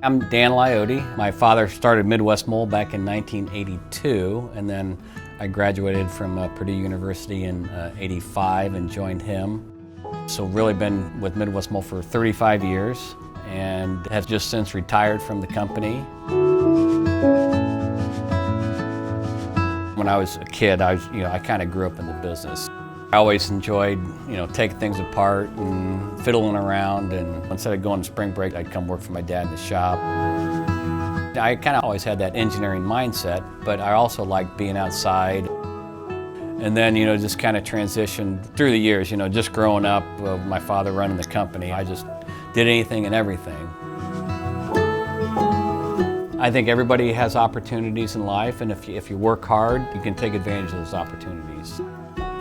I'm Dan Liotti. My father started Midwest Mold back in 1982, and then I graduated from Purdue University in '85 and joined him. So really been with Midwest Mold for 35 years and have just since retired from the company. When I was a kid, I kind of grew up in the business. I always enjoyed, taking things apart and fiddling around, and instead of going to spring break, I'd come work for my dad in the shop. I kind of always had that engineering mindset, but I also liked being outside. And then, just kind of transitioned through the years, just growing up, my father running the company, I just did anything and everything. I think everybody has opportunities in life, and if you work hard, you can take advantage of those opportunities.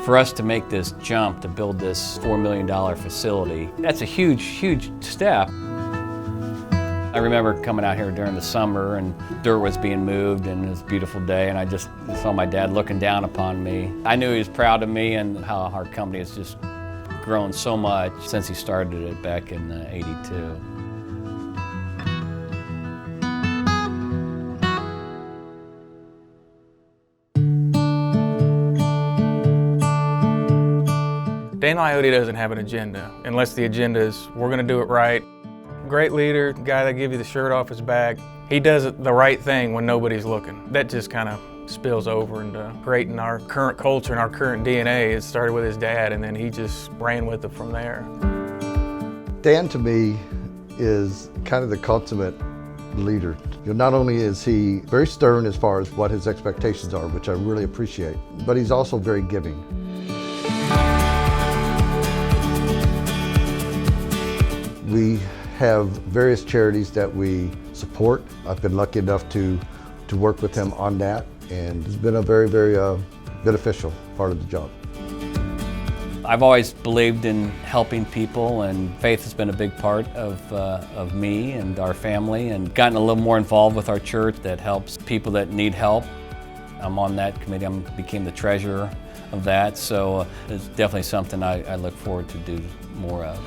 For us to make this jump, to build this $4 million facility, that's a huge, huge step. I remember coming out here during the summer and dirt was being moved and it was a beautiful day, and I just saw my dad looking down upon me. I knew he was proud of me and how our company has just grown so much since he started it back in '82. Dan Liotti doesn't have an agenda, unless the agenda is, we're gonna do it right. Great leader, guy that gives you the shirt off his back. He does the right thing when nobody's looking. That just kind of spills over into creating our current culture and our current DNA. It started with his dad, and then he just ran with it from there. Dan, to me, is kind of the consummate leader. Not only is he very stern as far as what his expectations are, which I really appreciate, but he's also very giving. We have various charities that we support. I've been lucky enough to work with him on that, and it's been a very, very beneficial part of the job. I've always believed in helping people, and faith has been a big part of me and our family, and gotten a little more involved with our church that helps people that need help. I'm on that committee. I became the treasurer of that, so it's definitely something I look forward to do more of.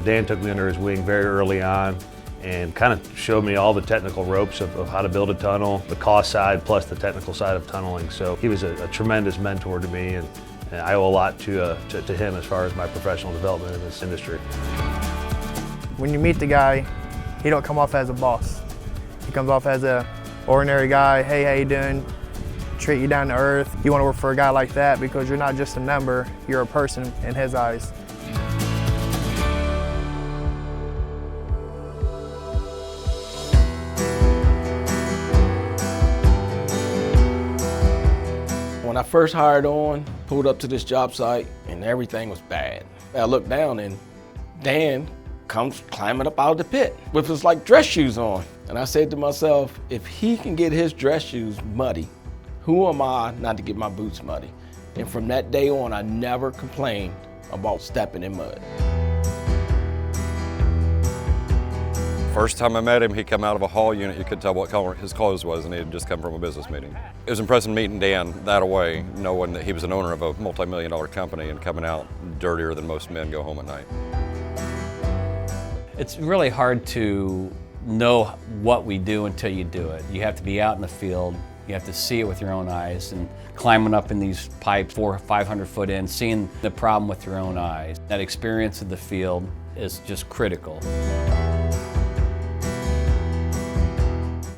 Dan took me under his wing very early on and kind of showed me all the technical ropes of how to build a tunnel, the cost side plus the technical side of tunneling. So he was a tremendous mentor to me, and I owe a lot to him as far as my professional development in this industry. When you meet the guy, he don't come off as a boss. He comes off as a ordinary guy. Hey, how you doing? Treat you down to earth. You want to work for a guy like that because you're not just a number, you're a person in his eyes. When I first hired on, pulled up to this job site and everything was bad. I looked down and Dan comes climbing up out of the pit with his dress shoes on. And I said to myself, if he can get his dress shoes muddy, who am I not to get my boots muddy? And from that day on, I never complained about stepping in mud. First time I met him, he come out of a hall unit. You could tell what color his clothes was, and he had just come from a business meeting. It was impressive meeting Dan that way, knowing that he was an owner of a multi-million-dollar company and coming out dirtier than most men go home at night. It's really hard to know what we do until you do it. You have to be out in the field, you have to see it with your own eyes, and climbing up in these pipes 400 or 500 foot in, seeing the problem with your own eyes. That experience of the field is just critical.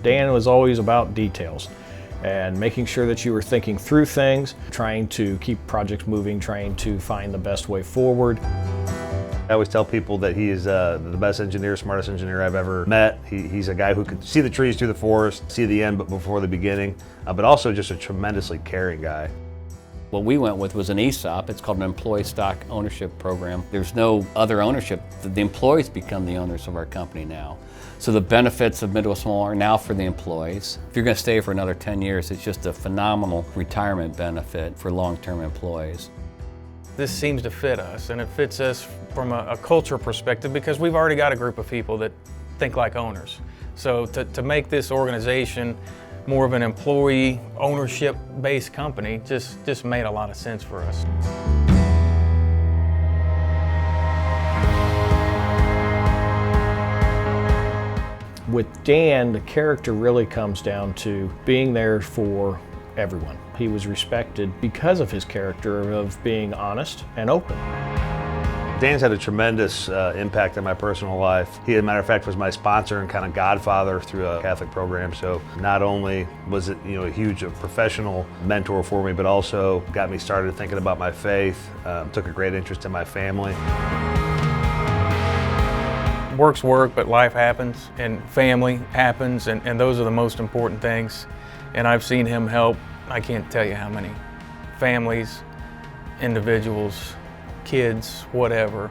Dan was always about details and making sure that you were thinking through things, trying to keep projects moving, trying to find the best way forward. I always tell people that he is the best engineer, smartest engineer I've ever met. He's a guy who could see the trees through the forest, see the end but before the beginning, but also just a tremendously caring guy. What we went with was an ESOP. It's called an employee stock ownership program. There's no other ownership. The employees become the owners of our company now. So the benefits of Midwest Mold are now for the employees. If you're going to stay for another 10 years, it's just a phenomenal retirement benefit for long-term employees. This seems to fit us, and it fits us from a culture perspective because we've already got a group of people that think like owners. So to make this organization more of an employee ownership-based company just made a lot of sense for us. With Dan, the character really comes down to being there for everyone. He was respected because of his character of being honest and open. Dan's had a tremendous impact on my personal life. He, as a matter of fact, was my sponsor and kind of godfather through a Catholic program. So not only was it, a huge professional mentor for me, but also got me started thinking about my faith, took a great interest in my family. Work's work, but life happens and family happens, and those are the most important things. And I've seen him help, I can't tell you how many families, individuals, kids, whatever.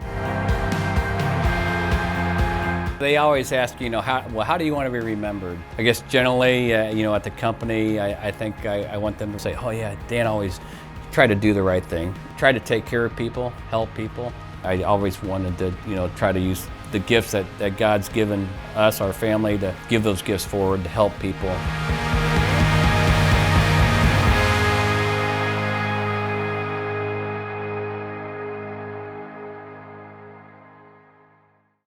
They always ask, how do you want to be remembered? I guess generally, at the company, I think I want them to say, oh yeah, Dan always tried to do the right thing, try to take care of people, help people. I always wanted to, try to use the gifts that God's given us, our family, to give those gifts forward to help people.